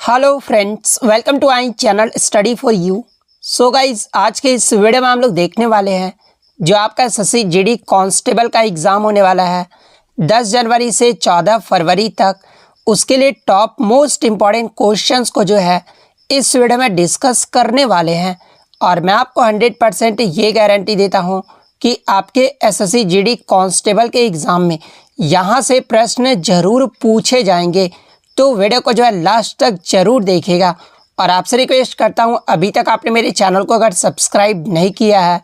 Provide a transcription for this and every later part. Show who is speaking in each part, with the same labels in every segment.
Speaker 1: Hello friends, welcome to I channel study for you. So guys, आज के इस video में हम लोग देखने वाले हैं जो आपका एसएससी जीडी कांस्टेबल का एग्ज़ाम होने वाला है 10 जनवरी से 14 फरवरी तक। उसके लिए टॉप मोस्ट इम्पॉर्टेंट क्वेश्चंस को जो है इस वीडियो में डिस्कस करने वाले हैं और मैं आपको 100% ये गारंटी देता हूँ कि आपके एसएससी जीडी कांस्टेबल के एग्ज़ाम में यहाँ से प्रश्न ज़रूर पूछे जाएंगे। तो वीडियो को जो है लास्ट तक जरूर देखिएगा और आपसे रिक्वेस्ट करता हूं, अभी तक आपने मेरे चैनल को अगर सब्सक्राइब नहीं किया है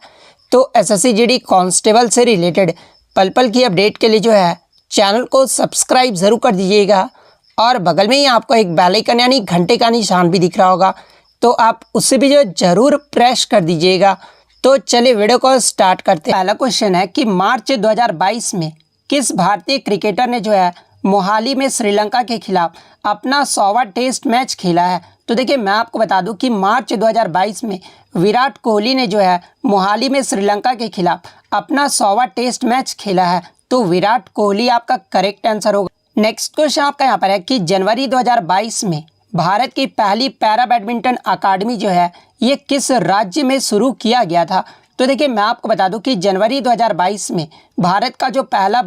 Speaker 1: तो एसएससी जीडी कांस्टेबल से रिलेटेड पल पल की अपडेट के लिए जो है चैनल को सब्सक्राइब ज़रूर कर दीजिएगा और बगल में ही आपको एक बेल आइकन यानी घंटे का निशान भी दिख रहा होगा, तो आप उससे भी जो ज़रूर प्रेस कर दीजिएगा। तो चलिए वीडियो को स्टार्ट करते हैं। पहला क्वेश्चन है कि मार्च 2022 में किस भारतीय क्रिकेटर ने जो है मोहाली में श्रीलंका के खिलाफ अपना 100वां टेस्ट मैच खेला है। तो देखिए, मैं आपको बता दूं कि मार्च 2022 में विराट कोहली ने जो है मोहाली में श्रीलंका के खिलाफ अपना 100वां टेस्ट मैच खेला है। तो विराट कोहली आपका करेक्ट आंसर होगा। नेक्स्ट क्वेश्चन आपका यहाँ पर है कि जनवरी 2022 में भारत की पहली पैरा बैडमिंटन अकादमी जो है ये किस राज्य में शुरू किया गया था। तो देखिए, मैं आपको बता दूं कि जनवरी 2022 में भारत का जो पहला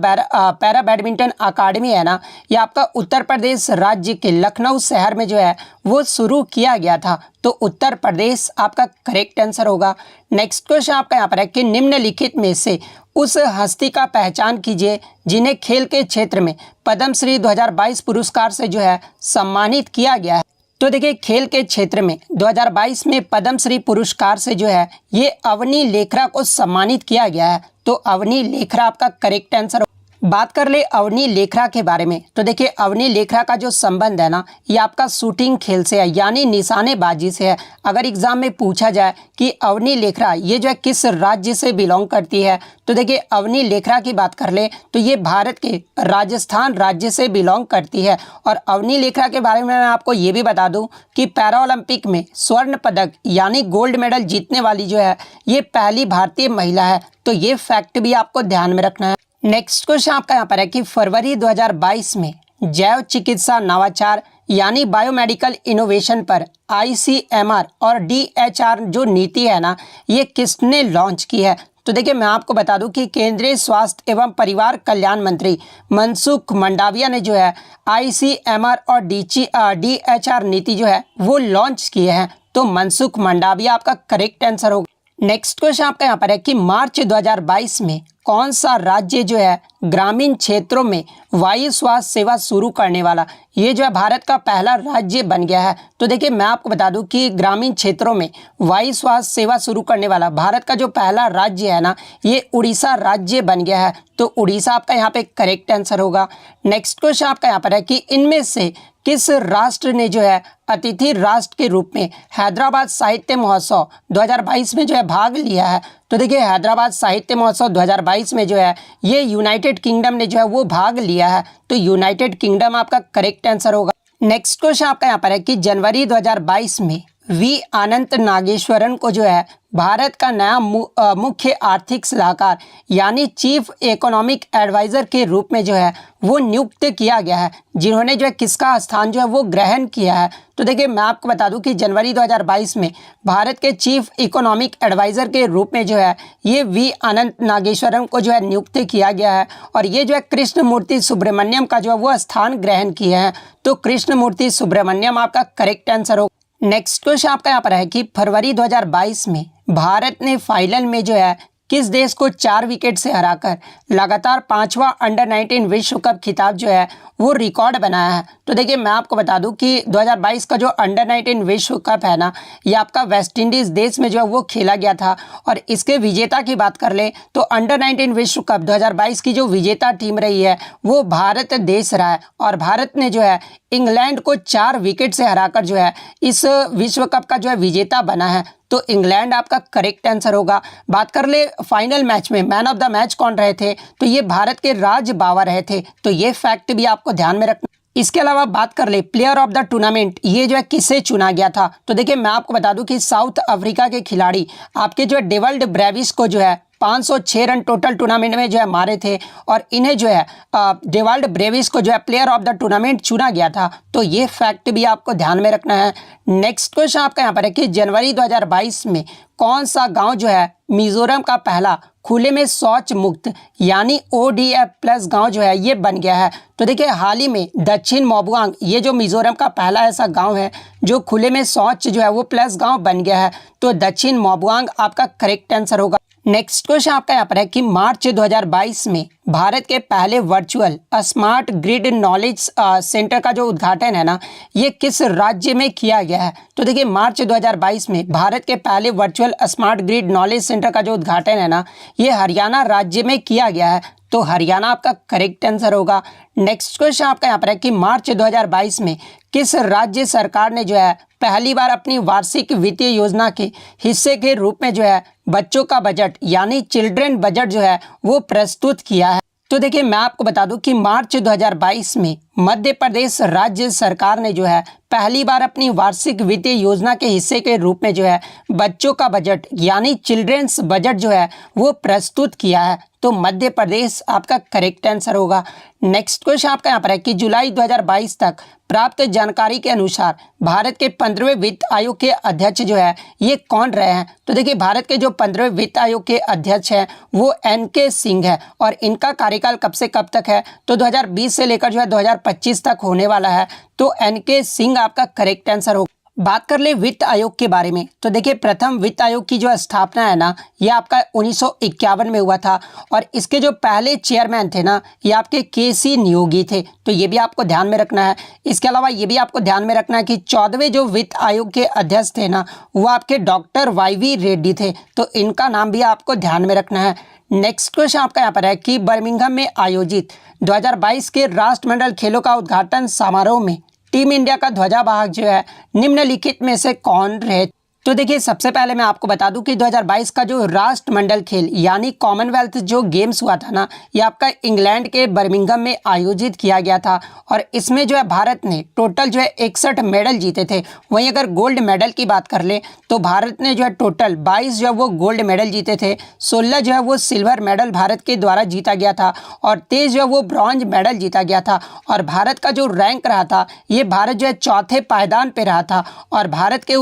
Speaker 1: पैरा बैडमिंटन अकादमी है ना, ये आपका उत्तर प्रदेश राज्य के लखनऊ शहर में जो है वो शुरू किया गया था। तो उत्तर प्रदेश आपका करेक्ट आंसर होगा। नेक्स्ट क्वेश्चन आपका यहाँ पर है कि निम्नलिखित में से उस हस्ती का पहचान कीजिए जिन्हें खेल के क्षेत्र में पद्मश्री 2022 पुरस्कार से जो है सम्मानित किया गया है। तो देखिए, खेल के क्षेत्र में 2022 में पद्मश्री पुरस्कार से जो है ये अवनी लेखरा को सम्मानित किया गया है। तो अवनी लेखरा आपका करेक्ट आंसर। बात कर ले अवनी लेखरा के बारे में, तो देखिए अवनी लेखरा का जो संबंध है ना, ये आपका शूटिंग खेल से है यानी निशानेबाजी से है। अगर एग्जाम में पूछा जाए कि अवनी लेखरा ये जो है किस राज्य से बिलोंग करती है, तो देखिए अवनी लेखरा की बात कर ले तो ये भारत के राजस्थान राज्य से बिलोंग करती है। और अवनी लेखरा के बारे में मैं आपको ये भी बता दूं कि पैरा ओलंपिक में स्वर्ण पदक यानी गोल्ड मेडल जीतने वाली जो है ये पहली भारतीय महिला है। तो ये फैक्ट भी आपको ध्यान में रखना है। नेक्स्ट क्वेश्चन आपका यहाँ पर है कि फरवरी 2022 में जैव चिकित्सा नवाचार यानी बायोमेडिकल इनोवेशन पर आईसीएमआर और डीएचआर जो नीति है ना, ये किसने लॉन्च की है। तो देखिए, मैं आपको बता दूं कि केंद्रीय स्वास्थ्य एवं परिवार कल्याण मंत्री मनसुख मंडाविया ने जो है आईसीएमआर और डीएचआर नीति जो है वो लॉन्च किए हैं। तो मनसुख मंडाविया आपका करेक्ट आंसर होगा। नेक्स्ट क्वेश्चन आपका यहाँ पर है कि मार्च 2022 में कौन सा राज्य जो है ग्रामीण क्षेत्रों में वायु स्वास्थ्य सेवा शुरू करने वाला ये जो है भारत का पहला राज्य बन गया है। तो देखिए, मैं आपको बता दूं कि ग्रामीण क्षेत्रों में वायु स्वास्थ्य सेवा शुरू करने वाला भारत का जो पहला राज्य है ना, ये उड़ीसा राज्य बन गया है। तो उड़ीसा आपका यहाँ पे करेक्ट आंसर होगा। नेक्स्ट क्वेश्चन आपका यहाँ पर है कि इनमें से किस राष्ट्र ने जो है अतिथि राष्ट्र के रूप में हैदराबाद साहित्य महोत्सव 2022 में जो है भाग लिया है। तो देखिए, हैदराबाद साहित्य महोत्सव 2022 में जो है ये यूनाइटेड किंगडम ने जो है वो भाग लिया है। तो यूनाइटेड किंगडम आपका करेक्ट आंसर होगा। नेक्स्ट क्वेश्चन आपका यहाँ पर है कि जनवरी 2022 में वी अनंत नागेश्वरन को जो है भारत का नया मुख्य आर्थिक सलाहकार यानी चीफ इकोनॉमिक एडवाइज़र के रूप में जो है वो नियुक्त किया गया है, जिन्होंने जो है किसका स्थान जो है वो ग्रहण किया है। तो देखिए, मैं आपको बता दूं कि जनवरी 2022 में भारत के चीफ इकोनॉमिक एडवाइज़र के रूप में जो है ये वी अनंत नागेश्वरन को जो है नियुक्त किया गया है और ये जो है कृष्णमूर्ति सुब्रमण्यम का जो है वो स्थान ग्रहण किया है। तो कृष्णमूर्ति सुब्रमण्यम आपका करेक्ट आंसर होगा। नेक्स्ट क्वेश्चन आपका यहाँ पर है कि फरवरी 2022 में भारत ने फाइनल में जो है किस देश को 4 विकेट से हराकर लगातार 5वां अंडर 19 विश्व कप खिताब जो है वो रिकॉर्ड बनाया है। तो देखिए, मैं आपको बता दूं कि 2022 का जो अंडर 19 विश्व कप है ना, ये आपका वेस्ट इंडीज़ देश में जो है वो खेला गया था। और इसके विजेता की बात कर ले तो अंडर 19 विश्व कप 2022 की जो विजेता टीम रही है वो भारत देश रहा है और भारत ने जो है इंग्लैंड को 4 विकेट से हराकर जो है इस विश्व कप का जो है विजेता बना है। तो इंग्लैंड आपका करेक्ट आंसर होगा। बात कर ले फाइनल मैच में मैन ऑफ द मैच कौन रहे थे, तो ये भारत के राज बावा रहे थे। तो ये फैक्ट भी आपको ध्यान में रखना। इसके अलावा बात कर ले प्लेयर ऑफ द टूर्नामेंट ये जो है किसे चुना गया था। तो देखिए, मैं आपको बता दूं कि साउथ अफ्रीका के खिलाड़ी आपके जो है डेवल्ड ब्रेविस को जो है 506 रन टोटल टूर्नामेंट में जो है मारे थे और इन्हें जो है डेवाल्ड ब्रेविस को जो है प्लेयर ऑफ द टूर्नामेंट चुना गया था। तो ये फैक्ट भी आपको ध्यान में रखना है। नेक्स्ट क्वेश्चन आपका यहाँ पर है कि जनवरी 2022 में कौन सा गांव जो है मिजोरम का पहला खुले में शौच मुक्त यानी ODF प्लस गांव जो है ये बन गया है। तो देखिए हाल ही में दक्षिण मोबुआंग ये जो मिजोरम का पहला ऐसा गांव है जो खुले में शौच जो है वो प्लस गांव बन गया है। तो दक्षिण मोबुआंग आपका करेक्ट आंसर होगा। नेक्स्ट क्वेश्चन आपका यहाँ पर है कि मार्च 2022 में भारत के पहले virtual smart grid knowledge centre का जो उद्घाटन है ना ये किस राज्य में किया गया है। तो देखिए मार्च 2022 में भारत के पहले virtual smart grid knowledge centre का जो उद्घाटन है ना ये हरियाणा राज्य में किया गया है। तो हरियाणा आपका करेक्ट आंसर होगा। नेक्स्ट क्वेश्चन आपका यहाँ पर है कि मार्च 2022 में किस राज्य सरकार ने जो है पहली बार अपनी वार्षिक वित्तीय योजना के हिस्से के रूप में जो है बच्चों का बजट यानी चिल्ड्रन बजट जो है वो प्रस्तुत किया है। तो देखिए मैं आपको बता दूं कि मार्च 2022 में मध्य प्रदेश राज्य सरकार ने जो है पहली बार अपनी वार्षिक वित्तीय योजना के हिस्से के रूप में जो है बच्चों का बजट यानी चिल्ड्रंस बजट जो है वो प्रस्तुत किया है। तो मध्य प्रदेश आपका करेक्ट आंसर होगा। नेक्स्ट क्वेश्चन आपका यहाँ पर है कि जुलाई 2022 तक प्राप्त जानकारी के अनुसार भारत के 15वें वित्त आयोग के अध्यक्ष जो है ये कौन रहे हैं। तो देखिए भारत के जो 15वें वित्त आयोग के अध्यक्ष हैं वो NK सिंह है और इनका कार्यकाल कब से कब तक है तो 2020 से लेकर जो है 2025 तक होने वाला है। तो NK सिंह आपका करेक्ट आंसर होगा। बात कर ले वित्त आयोग के बारे में तो देखिए प्रथम वित्त आयोग की जो स्थापना है ना ये आपका 1951 में हुआ था और इसके जो पहले चेयरमैन थे ना ये आपके KC नियोगी थे। तो ये भी आपको ध्यान में रखना है। इसके अलावा ये भी आपको ध्यान में रखना है कि 14वें जो वित्त आयोग के अध्यक्ष थे ना वो आपके डॉक्टर YV रेड्डी थे। तो इनका नाम भी आपको ध्यान में रखना है। नेक्स्ट क्वेश्चन आपका यहाँ पर है कि बर्मिंघम में आयोजित 2022 के राष्ट्रमंडल खेलों का उद्घाटन समारोह में टीम इंडिया का ध्वजावाहक जो है निम्नलिखित में से कौन रहे। तो देखिए सबसे पहले मैं आपको बता दूं कि 2022 का जो राष्ट्रमंडल खेल यानी कॉमनवेल्थ जो गेम्स हुआ था ना ये आपका इंग्लैंड के बर्मिंघम में आयोजित किया गया था और इसमें जो है भारत ने टोटल जो है 61 मेडल जीते थे। वहीं अगर गोल्ड मेडल की बात कर ले तो भारत ने जो है टोटल 22 जो है वो गोल्ड मेडल जीते थे, 16 जो है वो सिल्वर मेडल भारत के द्वारा जीता गया था और 23 जो है वो ब्रॉन्ज मेडल जीता गया था। और भारत का जो रैंक रहा था ये भारत जो है चौथे पायदान पे रहा था और भारत के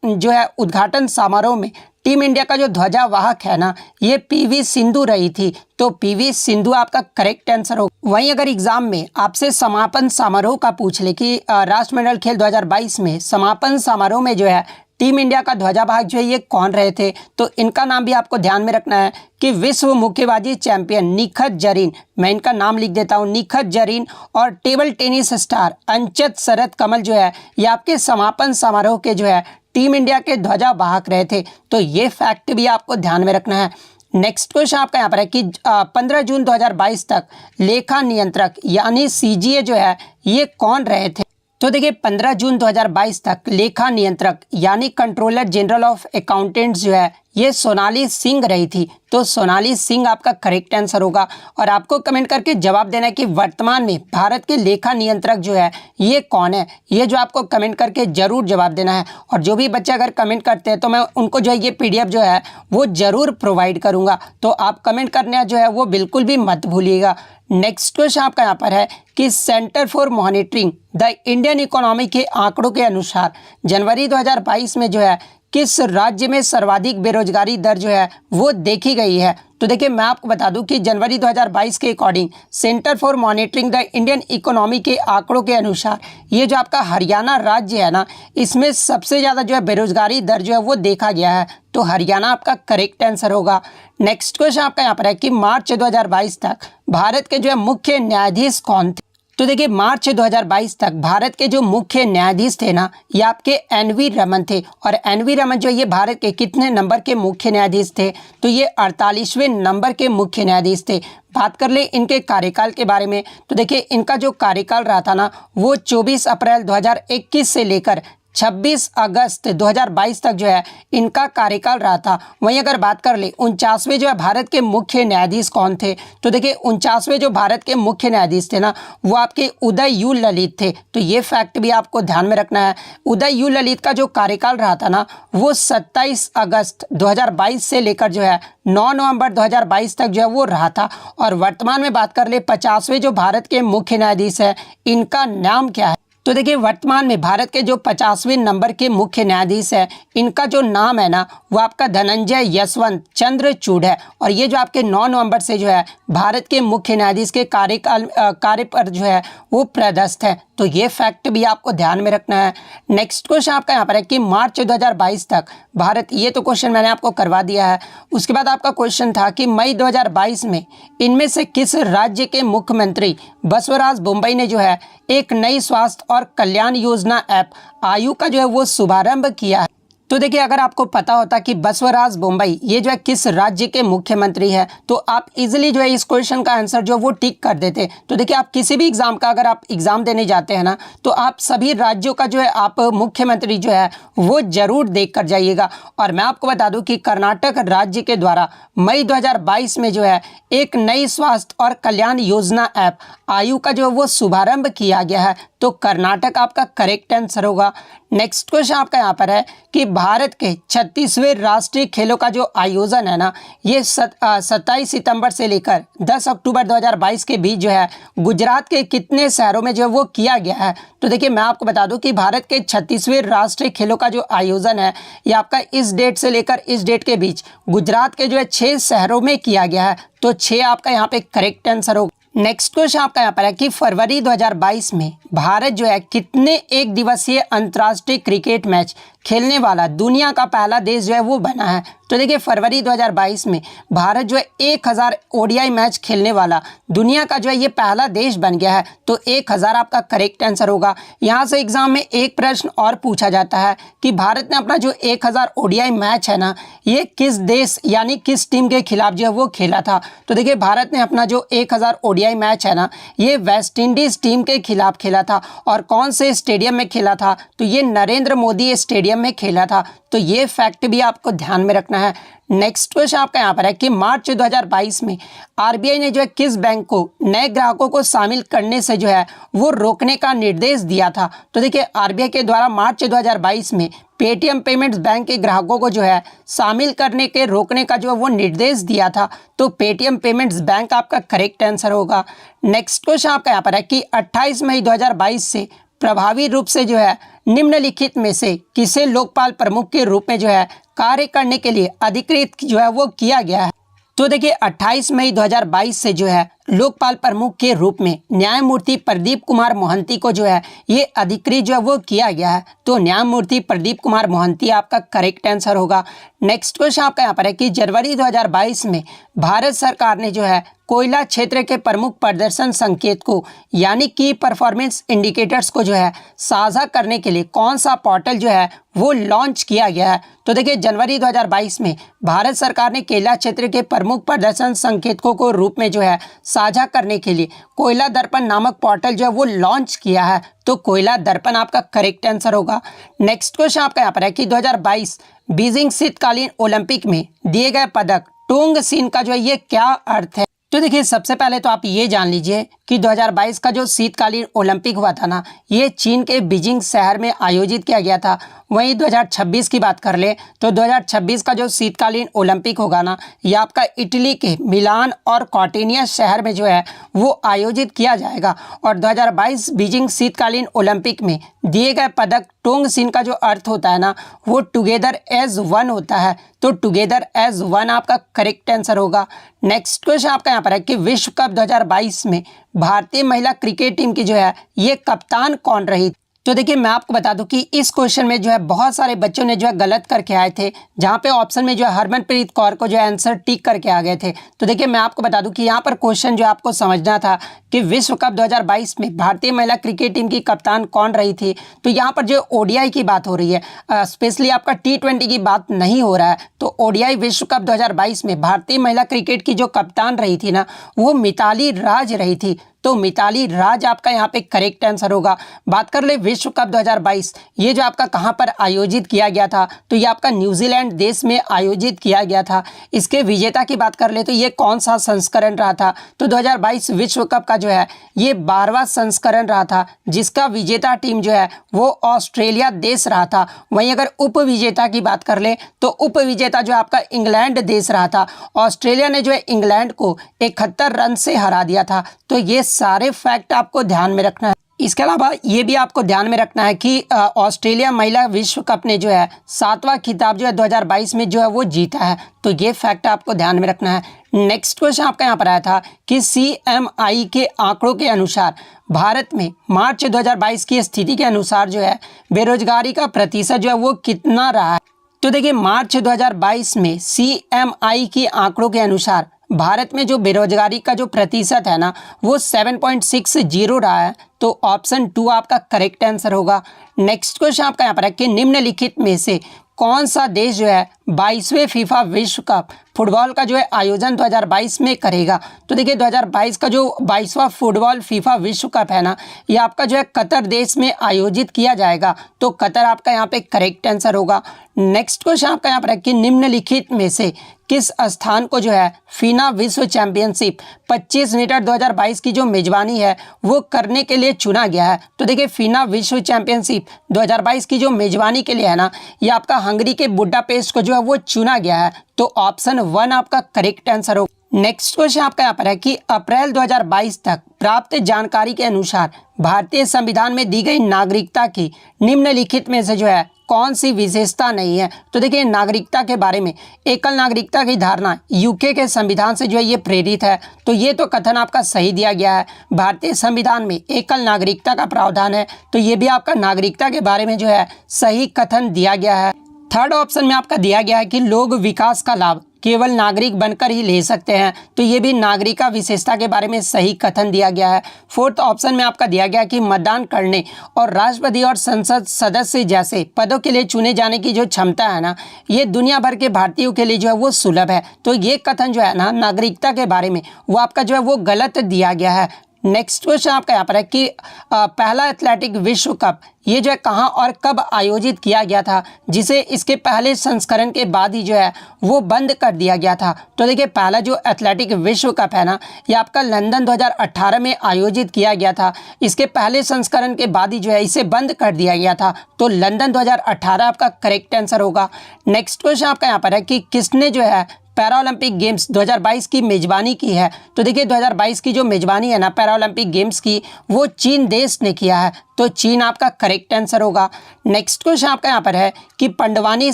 Speaker 1: जो है उद्घाटन समारोह में टीम इंडिया का जो ध्वजावाहक है ना ये PV सिंधु रही थी। तो PV सिंधु आपका करेक्ट आंसर हो। वहीं अगर एग्जाम में आपसे समापन समारोह का पूछ ले कि राष्ट्रमंडल खेल 2022 में समापन समारोह में जो है टीम इंडिया का ध्वजावाहक जो है ये कौन रहे थे तो इनका नाम भी आपको ध्यान में रखना है कि विश्व मुक्केबाजी चैंपियन निखत जरीन, मैं इनका नाम लिख देता हूँ, निखत जरीन और table tennis star अंचत Sharath Kamal जो है ये आपके समापन समारोह के जो है टीम इंडिया के ध्वजावाहक रहे थे। तो ये फैक्ट भी आपको ध्यान में रखना है। नेक्स्ट क्वेश्चन आपका यहाँ पर है कि 15 जून 2022 तक लेखा नियंत्रक यानी CGA जो है ये कौन रहे थे। तो देखिए 15 जून 2022 तक लेखा नियंत्रक यानी कंट्रोलर जनरल ऑफ अकाउंटेंट्स जो है ये सोनाली सिंह रही थी। तो सोनाली सिंह आपका करेक्ट आंसर होगा और आपको कमेंट करके जवाब देना है कि वर्तमान में भारत के लेखा नियंत्रक जो है ये कौन है। ये जो आपको कमेंट करके जरूर जवाब देना है और जो भी बच्चे अगर कमेंट करते हैं तो मैं उनको जो है ये PDF जो है वो जरूर प्रोवाइड करूँगा। तो आप कमेंट करना जो है वो बिल्कुल भी मत भूलिएगा। नेक्स्ट क्वेश्चन आपका यहाँ पर है कि centre for monitoring the Indian economy के आंकड़ों के अनुसार जनवरी 2022 में जो है किस राज्य में सर्वाधिक बेरोजगारी दर जो है वो देखी गई है। तो देखिए मैं आपको बता दूं कि जनवरी 2022 के according centre for monitoring the Indian economy के आंकड़ों के अनुसार ये जो आपका हरियाणा राज्य है ना इसमें सबसे ज़्यादा जो है बेरोजगारी दर जो है वो देखा गया है। तो हरियाणा आपका करेक्ट आंसर होगा। नेक्स्ट क्वेश्चन आपका यहाँ पर है कि मार्च 2022 तक भारत के जो है मुख्य न्यायाधीश कौन थे। तो देखिए मार्च 2022 तक भारत के जो मुख्य न्यायाधीश थे ना ये आपके NV रमन थे और NV रमन जो ये भारत के कितने नंबर के मुख्य न्यायाधीश थे तो ये 48वें नंबर के मुख्य न्यायाधीश थे। बात कर ले इनके कार्यकाल के बारे में तो देखिए इनका जो कार्यकाल रहा था ना वो 24 अप्रैल 2021 से लेकर 26 अगस्त 2022 तक जो है इनका कार्यकाल रहा था। वहीं अगर बात कर ले 49वें जो है भारत के मुख्य न्यायाधीश कौन थे, तो देखिए 49वें जो भारत के मुख्य न्यायाधीश थे ना, वो आपके उदय यू ललित थे। तो ये फैक्ट भी आपको ध्यान में रखना है। उदय यू ललित का जो कार्यकाल रहा था ना, वो 27 अगस्त 2022 से लेकर जो है 9 नवंबर 2022 तक जो है वो रहा था। और वर्तमान में बात कर ले 50वें जो भारत के मुख्य न्यायाधीश है, इनका नाम क्या है, तो देखिए वर्तमान में भारत के जो 50वें नंबर के मुख्य न्यायाधीश है, इनका जो नाम है ना, वो आपका धनंजय यशवंत चंद्रचूड़ है। और ये जो आपके 9 नवंबर से जो है भारत के मुख्य न्यायाधीश के कार्य पर जो है वो पदस्थ है। तो ये फैक्ट भी आपको ध्यान में रखना है। नेक्स्ट क्वेश्चन आपका यहाँ पर है कि मार्च 2022 तक भारत, ये तो क्वेश्चन मैंने आपको करवा दिया है। उसके बाद आपका क्वेश्चन था कि मई 2022 में इनमें से किस राज्य के मुख्यमंत्री बसवराज बोम्मई ने जो है एक नई स्वास्थ्य और कल्याण योजना ऐप आयु का जो है वो शुभारंभ किया है। तो देखिए अगर आपको पता होता कि बसवराज बोम्मई ये जो है किस राज्य के मुख्यमंत्री है, तो आप इजीली जो है इस क्वेश्चन का आंसर जो वो टिक कर देते। तो देखिए आप किसी भी एग्जाम का अगर आप एग्जाम देने जाते हैं ना, तो आप सभी राज्यों का जो है आप मुख्यमंत्री जो है वो जरूर देख कर जाइएगा। और मैं आपको बता दूं कि कर्नाटक राज्य के द्वारा मई 2022 में जो है एक नई स्वास्थ्य और कल्याण योजना ऐप आयु का जो है वो शुभारंभ किया गया है। तो कर्नाटक आपका करेक्ट आंसर होगा। नेक्स्ट क्वेश्चन आपका यहाँ पर है कि भारत के 36वें राष्ट्रीय खेलों का जो आयोजन है ना, ये 27 सितंबर से लेकर 10 अक्टूबर 2022 के बीच जो है गुजरात के कितने शहरों में जो है वो किया गया है। तो देखिए मैं आपको बता दूं कि भारत के 36वें राष्ट्रीय खेलों का जो आयोजन है, ये आपका इस डेट से लेकर इस डेट के बीच गुजरात के जो है 6 शहरों में किया गया है। तो 6 आपका यहाँ पे करेक्ट आंसर होगा। नेक्स्ट क्वेश्चन आपका यहाँ पर है कि फरवरी 2022 में भारत जो है कितने एक दिवसीय अंतर्राष्ट्रीय क्रिकेट मैच खेलने वाला दुनिया का पहला देश जो है वो बना है। तो देखिए फरवरी 2022 में भारत जो है 1000 ओडीआई मैच खेलने वाला दुनिया का जो है ये पहला देश बन गया है। तो 1000 आपका करेक्ट आंसर होगा। यहाँ से एग्जाम में एक प्रश्न और पूछा जाता है कि भारत ने अपना जो 1000 ओडीआई मैच है ना, ये किस देश यानी किस टीम के खिलाफ जो है वो खेला था। तो देखिए भारत ने अपना जो 1000 ओडीआई मैच है ना, ये वेस्ट इंडीज टीम के खिलाफ खेला था। और कौन से स्टेडियम में खेला था, तो ये नरेंद्र मोदी स्टेडियम में खेला था। तो ये फैक्ट भी आपको ध्यान में रखना है। नेक्स्ट क्वेश्चन आपका यहाँ पर है कि मार्च 2022 में आरबीआई ने जो है किस बैंक को नए ग्राहकों को शामिल करने से जो है वो रोकने का निर्देश दिया था। तो देखिए आरबीआई के द्वारा मार्च 2022 में पेटीएम पेमेंट्स बैंक के ग्राहकों को जो है शामिल करने के रोकने का जो है वो निर्देश दिया था। तो पेटीएम पेमेंट्स बैंक आपका करेक्ट आंसर होगा। नेक्स्ट क्वेश्चन आपका यहाँ पर है कि 28 मई 2022 से प्रभावी रूप से जो है निम्नलिखित में से किसे लोकपाल प्रमुख के रूप में जो है कार्य करने के लिए अधिकृत जो है वो किया गया है। तो देखिए 28 मई 2022 से जो है लोकपाल प्रमुख के रूप में न्यायमूर्ति प्रदीप कुमार मोहंती को जो है ये अधिकृत जो है वो किया गया है। तो न्यायमूर्ति प्रदीप कुमार मोहंती आपका करेक्ट आंसर होगा। नेक्स्ट क्वेश्चन आपका यहाँ पर है कि जनवरी 2022 में भारत सरकार ने जो है कोयला क्षेत्र के प्रमुख प्रदर्शन संकेत को यानी की परफॉर्मेंस इंडिकेटर्स को जो है साझा करने के लिए कौन सा पोर्टल जो है वो लॉन्च किया गया है। तो देखिए जनवरी 2022 में भारत सरकार ने कोयला क्षेत्र के प्रमुख प्रदर्शन संकेतकों को रूप में जो है साझा करने के लिए कोयला दर्पण नामक पोर्टल जो है वो लॉन्च किया है। तो कोयला दर्पण आपका करेक्ट आंसर होगा। नेक्स्ट क्वेश्चन आपका यहाँ पर है कि 2022 बीजिंग शीतकालीन ओलंपिक में दिए गए पदक टोंग सीन का जो है ये क्या अर्थ है। तो देखिए सबसे पहले तो आप ये जान लीजिए कि 2022 का जो शीतकालीन ओलंपिक हुआ था ना, ये चीन के बीजिंग शहर में आयोजित किया गया था। वहीं 2026 की बात कर ले तो 2026 का जो शीतकालीन ओलंपिक होगा ना, ये आपका इटली के मिलान और कॉर्टिनिया शहर में जो है वो आयोजित किया जाएगा। और 2022 बीजिंग शीतकालीन ओलंपिक में दिए गए पदक टोंग सीन का जो अर्थ होता है ना, वो टुगेदर एज वन होता है। तो टुगेदर एज वन आपका करेक्ट आंसर होगा। नेक्स्ट क्वेश्चन आपका यहाँ पर है कि विश्व कप 2022 में भारतीय महिला क्रिकेट टीम की जो है ये कप्तान कौन रही। तो देखिए मैं आपको बता दूं कि इस क्वेश्चन में जो है बहुत सारे बच्चों ने जो है गलत करके आए थे, जहां पे ऑप्शन में जो है हरमनप्रीत कौर को जो है आंसर टिक करके आ गए थे। तो देखिए मैं आपको बता दूं कि यहां पर क्वेश्चन जो आपको समझना था कि विश्व कप 2022 में भारतीय महिला क्रिकेट टीम की कप्तान कौन रही थी। तो यहाँ पर जो ओडीआई की बात हो रही है, स्पेशली आपका T20 की बात नहीं हो रहा है। तो ओडीआई विश्व कप 2022 में भारतीय महिला क्रिकेट की जो कप्तान रही थी ना, वो मिताली राज रही थी। तो मिताली राज आपका यहाँ पे करेक्ट आंसर होगा। बात कर ले विश्व कप 2022, ये जो आपका कहाँ पर आयोजित किया गया था, तो ये आपका न्यूजीलैंड देश में आयोजित किया गया था। इसके विजेता की बात कर ले तो ये कौन सा संस्करण रहा था, तो 2022 विश्व कप का जो है ये 12वां संस्करण रहा था, जिसका विजेता टीम जो है वो ऑस्ट्रेलिया देश रहा था। वहीं अगर उप विजेता की बात कर ले तो उप विजेता जो आपका इंग्लैंड देश रहा था। ऑस्ट्रेलिया ने जो है इंग्लैंड को 71 रन से हरा दिया था। तो ये सारे फैक्ट आपको ध्यान में रखना है। इसके अलावा ये भी आपको ध्यान में रखना है कि ऑस्ट्रेलिया महिला विश्व कप ने जो है 7वां खिताब जो है 2022 में जो है वो जीता है। तो ये फैक्ट आपको ध्यान में रखना है। नेक्स्ट क्वेश्चन आपका यहाँ पर आया था कि CMI के आंकड़ों के अनुसार भारत में मार्च 2022 की स्थिति के अनुसार जो है बेरोजगारी का प्रतिशत जो है वो कितना रहा है। तो देखिए मार्च 2022 में CMI के आंकड़ों के अनुसार भारत में जो बेरोजगारी का जो प्रतिशत है ना वो 7.60 रहा है। तो ऑप्शन 2 आपका करेक्ट आंसर होगा। नेक्स्ट क्वेश्चन आपका यहाँ पर है कि निम्नलिखित में से कौन सा देश जो है 22वें फीफा विश्व कप फुटबॉल का जो है आयोजन 2022 में करेगा। तो देखिए 2022 का जो 22वां फुटबॉल फीफा विश्व कप है ना ये आपका जो है कतर देश में आयोजित किया जाएगा। तो कतर आपका यहाँ पे करेक्ट आंसर होगा। नेक्स्ट क्वेश्चन आपका यहाँ पर है कि निम्नलिखित में से किस स्थान को जो है फीना विश्व चैंपियनशिप 25 मीटर 2022 की जो मेजबानी है वो करने के लिए चुना गया है। तो देखिए फीना विश्व चैंपियनशिप 2022 की जो मेजबानी के लिए है ना ये आपका हंगरी के बुडापेस्ट को जो है वो चुना गया है। तो ऑप्शन 1 आपका करेक्ट आंसर होगा। नेक्स्ट क्वेश्चन आपका यहाँ पर है कि अप्रैल 2022 तक प्राप्त जानकारी के अनुसार भारतीय संविधान में दी गई नागरिकता की निम्नलिखित में से जो है कौन सी विशेषता नहीं है। तो देखिए नागरिकता के बारे में एकल नागरिकता की धारणा यूके के संविधान से जो है ये प्रेरित है। तो ये तो कथन आपका सही दिया गया है। भारतीय संविधान में एकल नागरिकता का प्रावधान है। तो ये भी आपका नागरिकता के बारे में जो है सही कथन दिया गया है। थर्ड ऑप्शन में आपका दिया गया है कि लोग विकास का लाभ केवल नागरिक बनकर ही ले सकते हैं। तो ये भी नागरिका विशेषता के बारे में सही कथन दिया गया है। फोर्थ ऑप्शन में आपका दिया गया कि मतदान करने और राष्ट्रपति और संसद सदस्य जैसे पदों के लिए चुने जाने की जो क्षमता है ना ये दुनिया भर के भारतीयों के लिए जो है वो सुलभ है। तो ये कथन जो है ना नागरिकता के बारे में वो आपका जो है वो गलत दिया गया है। नेक्स्ट क्वेश्चन आपका यहाँ पर है कि पहला एथलेटिक विश्व कप ये जो है कहाँ और कब आयोजित किया गया था, जिसे इसके पहले संस्करण के बाद ही जो है वो बंद कर दिया गया था। तो देखिए पहला जो एथलेटिक विश्व कप है ना ये आपका लंदन 2018 में आयोजित किया गया था। इसके पहले संस्करण के बाद ही जो है इसे बंद कर दिया गया था। तो लंदन 2018 आपका करेक्ट आंसर होगा। नेक्स्ट क्वेश्चन आपका यहाँ पर है कि किसने जो है पैरालंपिक गेम्स 2022 की मेजबानी की है। तो देखिए 2022 की जो मेजबानी है ना पैरालंपिक गेम्स की वो चीन देश ने किया है। तो चीन आपका करेक्ट आंसर होगा। नेक्स्ट क्वेश्चन आपका यहाँ पर है कि पंडवानी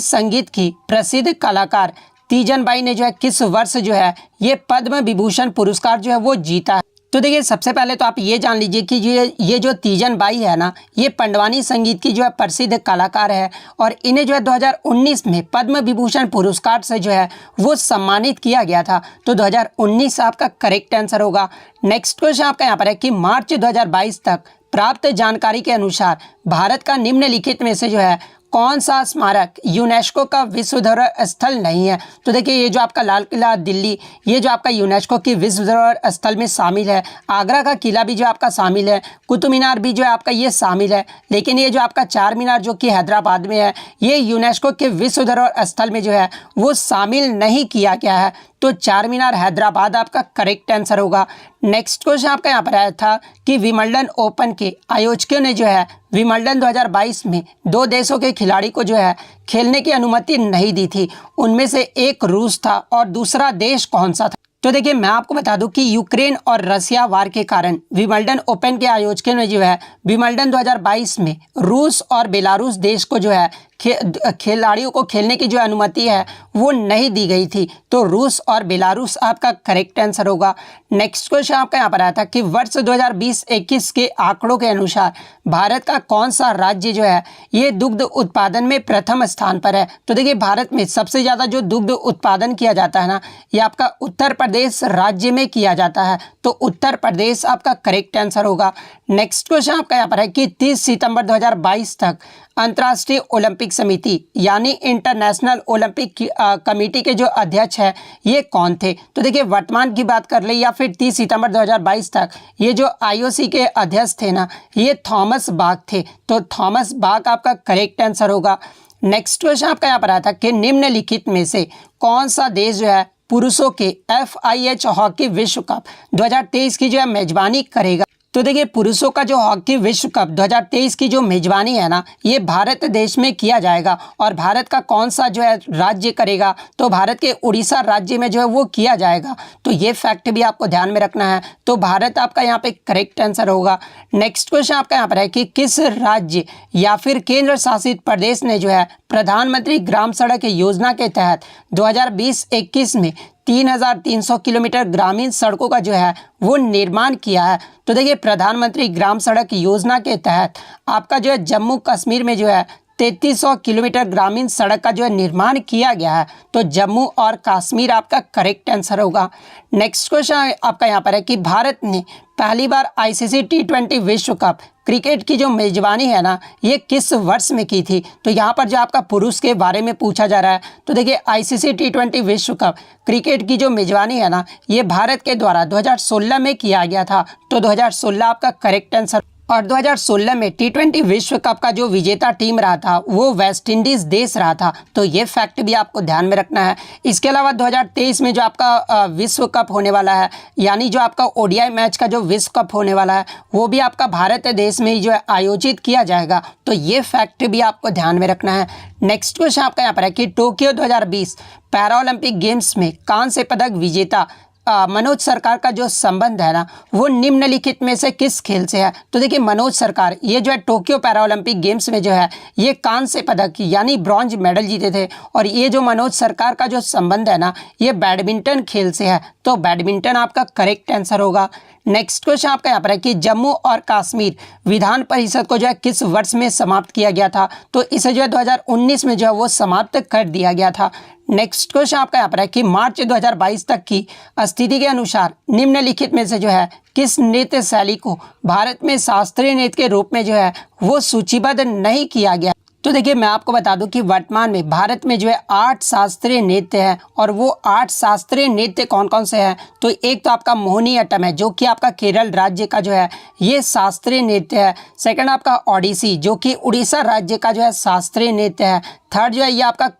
Speaker 1: संगीत की प्रसिद्ध कलाकार तीजन बाई ने जो है किस वर्ष जो है ये पद्म विभूषण पुरस्कार जो है वो जीता है। तो देखिए सबसे पहले तो आप ये जान लीजिए कि ये जो तीजन बाई है ना ये पंडवानी संगीत की जो है प्रसिद्ध कलाकार है और इन्हें जो है 2019 में पद्म विभूषण पुरस्कार से जो है वो सम्मानित किया गया था। तो 2019 आपका करेक्ट आंसर होगा। नेक्स्ट क्वेश्चन आपका यहाँ पर है कि मार्च 2022 तक प्राप्त जानकारी के अनुसार भारत का निम्नलिखित में से जो है कौन सा स्मारक यूनेस्को का विश्व धरोहर स्थल नहीं है। तो देखिए ये जो आपका लाल किला दिल्ली ये जो आपका यूनेस्को की विश्व धरोहर स्थल में शामिल है। आगरा का किला भी जो आपका शामिल है। कुतुब मीनार भी जो है आपका ये शामिल है। लेकिन ये जो आपका चार मीनार जो कि हैदराबाद में है ये यूनेस्को के विश्व धरोहर स्थल में जो है वो शामिल नहीं किया गया है। तो चार मीनार हैदराबाद आपका करेक्ट आंसर होगा। नेक्स्ट क्वेश्चन आपका यहाँ पर आया था कि विंबलडन ओपन के आयोजकों ने जो है विंबलडन 2022 में 2 देशों के खिलाड़ी को जो है खेलने की अनुमति नहीं दी थी। उनमें से एक रूस था और दूसरा देश कौन सा था। तो देखिए मैं आपको बता दूं कि यूक्रेन और रसिया वार के कारण विंबलडन ओपन के आयोजकों ने जो है विंबलडन 2022 में रूस और बेलारूस देश को जो है खिलाड़ियों को खेलने की जो अनुमति है वो नहीं दी गई थी। तो रूस और बेलारूस आपका करेक्ट आंसर होगा। नेक्स्ट क्वेश्चन आपका यहाँ पर आया था कि वर्ष 2020-21 के आंकड़ों के अनुसार भारत का कौन सा राज्य जो है ये दुग्ध उत्पादन में प्रथम स्थान पर है। तो देखिए भारत में सबसे ज़्यादा जो दुग्ध उत्पादन किया जाता है ना ये आपका उत्तर प्रदेश राज्य में किया जाता है? तो उत्तर प्रदेश आपका करेक्ट आंसर होगा। नेक्स्ट क्वेश्चन आपका यहाँ पर है कि 30 सितंबर 2022 तक अंतर्राष्ट्रीय ओलंपिक समिति यानी इंटरनेशनल ओलंपिक कमेटी के जो अध्यक्ष है ये कौन थे? तो देखिए वर्तमान की बात कर ले या फिर 30 सितंबर 2022 तक ये जो आईओसी के अध्यक्ष थे ना ये थॉमस बाक थे। तो थॉमस बाक आपका करेक्ट आंसर होगा। नेक्स्ट क्वेश्चन आपका यहाँ पर आया था कि निम्नलिखित में से कौन सा देश जो है पुरुषों के FIH हॉकी विश्व कप 2023 की जो है मेजबानी करेगा? तो देखिए पुरुषों का जो हॉकी विश्व कप 2023 की जो मेजबानी है ना ये भारत देश में किया जाएगा। और भारत का कौन सा जो है राज्य करेगा? तो भारत के उड़ीसा राज्य में जो है वो किया जाएगा। तो ये फैक्ट भी आपको ध्यान में रखना है। तो भारत आपका यहाँ पे करेक्ट आंसर होगा। नेक्स्ट क्वेश्चन आपका यहाँ पर है कि किस राज्य या फिर केंद्र शासित प्रदेश ने जो है प्रधानमंत्री ग्राम सड़क योजना के तहत 2020-21 में 3300 किलोमीटर ग्रामीण सड़कों का जो है वो निर्माण किया है? तो देखिए प्रधानमंत्री ग्राम सड़क योजना के तहत आपका जो है जम्मू कश्मीर में जो है 3300 किलोमीटर ग्रामीण सड़क का जो है निर्माण किया गया है। तो जम्मू और कश्मीर आपका करेक्ट आंसर होगा। नेक्स्ट क्वेश्चन आपका यहाँ पर है कि भारत ने पहली बार ICC T20 विश्व कप क्रिकेट की जो मेजबानी है ना ये किस वर्ष में की थी? तो यहाँ पर जो आपका पुरुष के बारे में पूछा जा रहा है। तो देखिए ICC T20 विश्व कप क्रिकेट की जो मेजबानी है ना ये भारत के द्वारा 2016 में किया गया था। तो 2016 आपका करेक्ट आंसर। और 2016 में T20 विश्व कप का जो विजेता टीम रहा था वो वेस्ट इंडीज़ देश रहा था। तो ये फैक्ट भी आपको ध्यान में रखना है। इसके अलावा 2023 में जो आपका विश्व कप होने वाला है यानी जो आपका ODI मैच का जो विश्व कप होने वाला है वो भी आपका भारत देश में ही जो है आयोजित किया जाएगा। तो ये फैक्ट भी आपको ध्यान में रखना है। नेक्स्ट क्वेश्चन आपका यहाँ पर है कि टोक्यो 2020 पैरालंपिक गेम्स में कांस्य पदक विजेता मनोज सरकार का जो संबंध है ना वो निम्नलिखित में से किस खेल से है? तो देखिए मनोज सरकार ये जो है टोक्यो पैरालंपिक गेम्स में जो है ये कांस्य पदक यानी ब्रॉन्ज मेडल जीते थे। और ये जो मनोज सरकार का जो संबंध है ना ये बैडमिंटन खेल से है। तो बैडमिंटन आपका करेक्ट आंसर होगा। नेक्स्ट क्वेश्चन आपका यहाँ पर है कि जम्मू और कश्मीर विधान परिषद को जो है किस वर्ष में समाप्त किया गया था? तो इसे जो है 2019 में जो है वो समाप्त कर दिया गया था। नेक्स्ट क्वेश्चन आपका यहाँ पर है कि मार्च 2022 तक की स्थिति के अनुसार निम्नलिखित में से जो है किस नृत्य शैली को भारत में शास्त्रीय नृत्य के रूप में जो है वो सूचीबद्ध नहीं किया गया? तो देखिए मैं आपको बता दूं कि वर्तमान में भारत में जो है 8 शास्त्रीय नृत्य है। और वो 8 शास्त्रीय नृत्य कौन कौन से हैं? तो एक तो आपका मोहिनीअट्टम है जो कि आपका केरल राज्य का जो है ये शास्त्रीय नृत्य है। सेकंड आपका ओडिसी जो कि उड़ीसा राज्य का जो है शास्त्रीय नृत्य है। थर्ड जो है ये आपका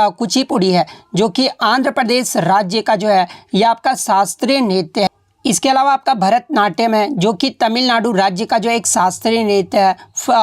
Speaker 1: कुचिपुड़ी है जो कि आंध्र प्रदेश राज्य का जो है ये आपका शास्त्रीय नृत्य है। इसके अलावा आपका भरतनाट्यम है जो कि तमिलनाडु राज्य का जो एक शास्त्रीय नृत्य है।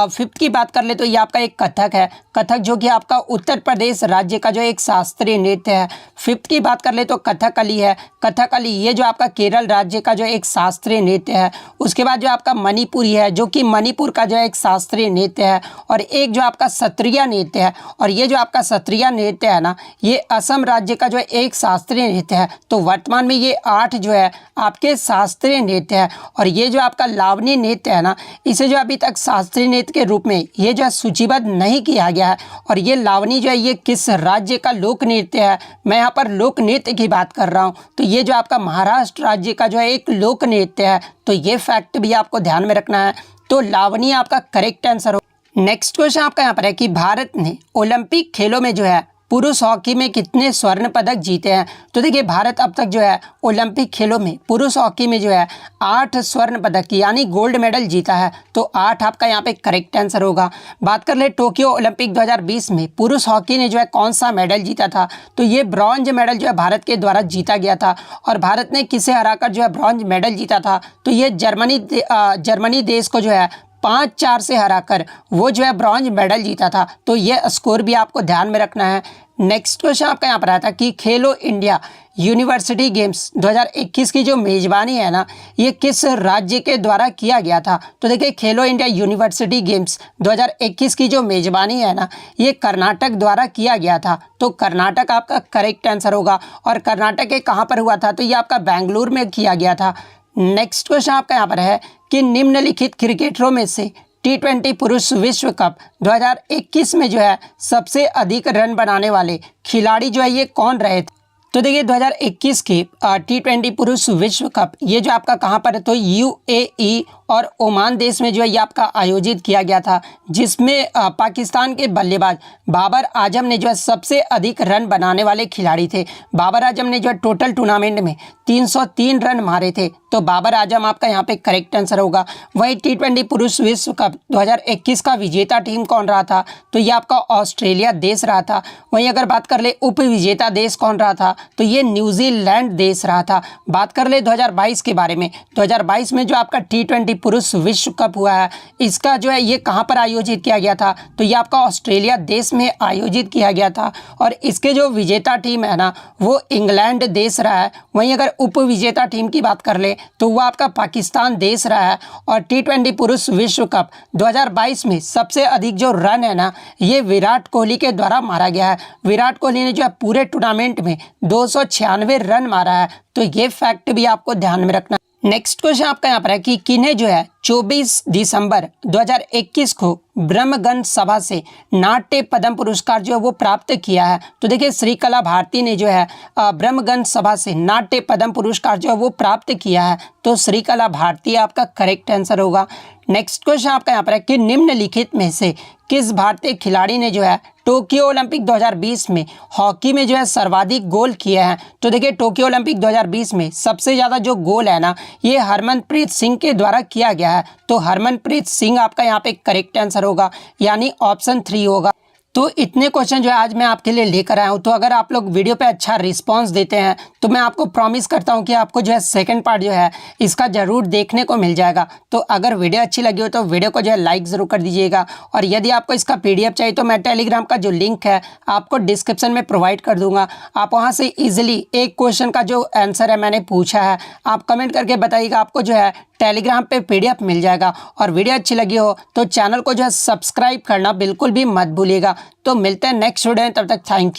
Speaker 1: फिफ्थ की बात कर ले तो ये आपका एक कथक है। कथक जो कि आपका उत्तर प्रदेश राज्य का जो एक शास्त्रीय नृत्य है। फिफ्थ की बात कर ले तो कथकली है। कथकली ये जो आपका केरल राज्य का जो एक शास्त्रीय नृत्य है। उसके बाद जो आपका मणिपुरी है जो कि मणिपुर का जो एक शास्त्रीय नृत्य है। और एक जो आपका सत्रिया नृत्य है। और ये जो आपका सत्रिया नृत्य है ना ये असम राज्य का जो एक शास्त्रीय नृत्य है। तो वर्तमान में ये 8 जो है आपके शास्त्रीय नृत्य है। और ये जो आपका लावनी नृत्य है ना इसे जो अभी तक शास्त्रीय नृत्य के रूप में ये जो है सूचीबद्ध नहीं किया गया है। और ये लावनी जो है ये किस राज्य का लोक नृत्य है? मैं यहाँ पर लोक नृत्य की बात कर रहा हूँ। तो ये जो आपका महाराष्ट्र राज्य का जो है एक लोक नृत्य है। तो ये फैक्ट भी आपको ध्यान में रखना है। तो लावनी आपका करेक्ट आंसर हो। नेक्स्ट क्वेश्चन आपका यहाँ पर है कि भारत ने ओलंपिक खेलों में जो है पुरुष हॉकी में कितने स्वर्ण पदक जीते हैं? तो देखिए भारत अब तक जो है ओलंपिक खेलों में पुरुष हॉकी में जो है 8 स्वर्ण पदक यानी गोल्ड मेडल जीता है। तो 8 आपका यहाँ पे करेक्ट आंसर होगा। बात कर ले टोक्यो ओलंपिक 2020 में पुरुष हॉकी ने जो है कौन सा मेडल जीता था? तो ये ब्रॉन्ज मेडल जो है भारत के द्वारा जीता गया था। और भारत ने किसे हराकर जो है ब्रॉन्ज मेडल जीता था? तो ये जर्मनी देश को जो है 5-4 से हराकर वो जो है ब्रॉन्ज मेडल जीता था। तो ये स्कोर भी आपको ध्यान में रखना है। नेक्स्ट क्वेश्चन आपका यहाँ पर आया था कि खेलो इंडिया यूनिवर्सिटी गेम्स 2021 की जो मेज़बानी है ना ये किस राज्य के द्वारा किया गया था? तो देखिए खेलो इंडिया यूनिवर्सिटी गेम्स 2021 की जो मेज़बानी है ना ये कर्नाटक द्वारा किया गया था। तो कर्नाटक आपका करेक्ट आंसर होगा। और कर्नाटक के कहाँ पर हुआ था? तो ये आपका बेंगलुरु में किया गया था। नेक्स्ट क्वेश्चन आपका यहाँ पर है कि निम्नलिखित क्रिकेटरों में से T20 पुरुष विश्व कप 2021 में जो है सबसे अधिक रन बनाने वाले खिलाड़ी जो है ये कौन रहे थे? तो देखिए 2021 की T20 पुरुष विश्व कप ये जो आपका कहाँ पर है तो UAE और ओमान देश में जो है ये आपका आयोजित किया गया था, जिसमें पाकिस्तान के बल्लेबाज बाबर आजम ने जो है सबसे अधिक रन बनाने वाले खिलाड़ी थे। बाबर आजम ने जो है टोटल टूर्नामेंट में 303 रन मारे थे, तो बाबर आजम आपका यहाँ पे करेक्ट आंसर होगा। वही T20 पुरुष विश्व कप 2021 का विजेता टीम कौन रहा था तो ये आपका ऑस्ट्रेलिया देश रहा था। वहीं अगर बात कर ले उप विजेता देश कौन रहा था तो ये न्यूजीलैंड देश रहा था। बात कर ले 2022 के बारे में, 2022 में जो आपका T20 पुरुष विश्व कप हुआ है इसका जो है ये कहाँ पर आयोजित किया गया था तो ये आपका ऑस्ट्रेलिया देश में आयोजित किया गया था, और इसके जो विजेता टीम है ना वो इंग्लैंड देश रहा है। वहीं अगर उप विजेता टीम की बात कर ले तो वह आपका पाकिस्तान देश रहा है। और T20 पुरुष विश्व कप 2022 में सबसे अधिक जो रन है ना ये विराट कोहली के द्वारा मारा गया है। विराट कोहली ने जो है पूरे टूर्नामेंट में 296 रन मारा है, तो ये फैक्ट भी आपको ध्यान में रखना। नेक्स्ट क्वेश्चन आपका यहाँ पर है कि किन्हें जो है 24 दिसंबर 2021 को ब्रह्मगन सभा से नाट्य पद्म पुरस्कार जो है वो प्राप्त किया है। तो देखिए श्रीकला भारती ने जो है ब्रह्मगन सभा से नाट्य पद्म पुरस्कार जो है वो प्राप्त किया है, तो श्रीकला भारती आपका करेक्ट आंसर होगा। नेक्स्ट क्वेश्चन आपका यहाँ पर है कि निम्नलिखित में से किस भारतीय खिलाड़ी ने जो है टोक्यो ओलंपिक 2020 में हॉकी में जो है सर्वाधिक गोल किए हैं। तो देखिए टोक्यो ओलंपिक 2020 में सबसे ज़्यादा जो गोल है ना ये हरमनप्रीत सिंह के द्वारा किया गया है, तो हरमनप्रीत सिंह आपका यहाँ पे करेक्ट आंसर होगा, यानी ऑप्शन 3 होगा। तो इतने क्वेश्चन जो है आज मैं आपके लिए लेकर आया हूँ। तो अगर आप लोग वीडियो पे अच्छा रिस्पांस देते हैं तो मैं आपको प्रॉमिस करता हूँ कि आपको जो है सेकंड पार्ट जो है इसका ज़रूर देखने को मिल जाएगा। तो अगर वीडियो अच्छी लगी हो तो वीडियो को जो है लाइक ज़रूर कर दीजिएगा, और यदि आपको इसका PDF चाहिए तो मैं टेलीग्राम का जो लिंक है आपको डिस्क्रिप्शन में प्रोवाइड कर दूँगा। आप वहाँ से ईजिली एक क्वेश्चन का जो आंसर है मैंने पूछा है आप कमेंट करके बताइएगा, आपको जो है टेलीग्राम पे PDF मिल जाएगा। और वीडियो अच्छी लगी हो तो चैनल को जो है सब्सक्राइब करना बिल्कुल भी मत भूलिएगा। तो मिलते हैं नेक्स्ट वीडियो में, तब तक थैंक यू।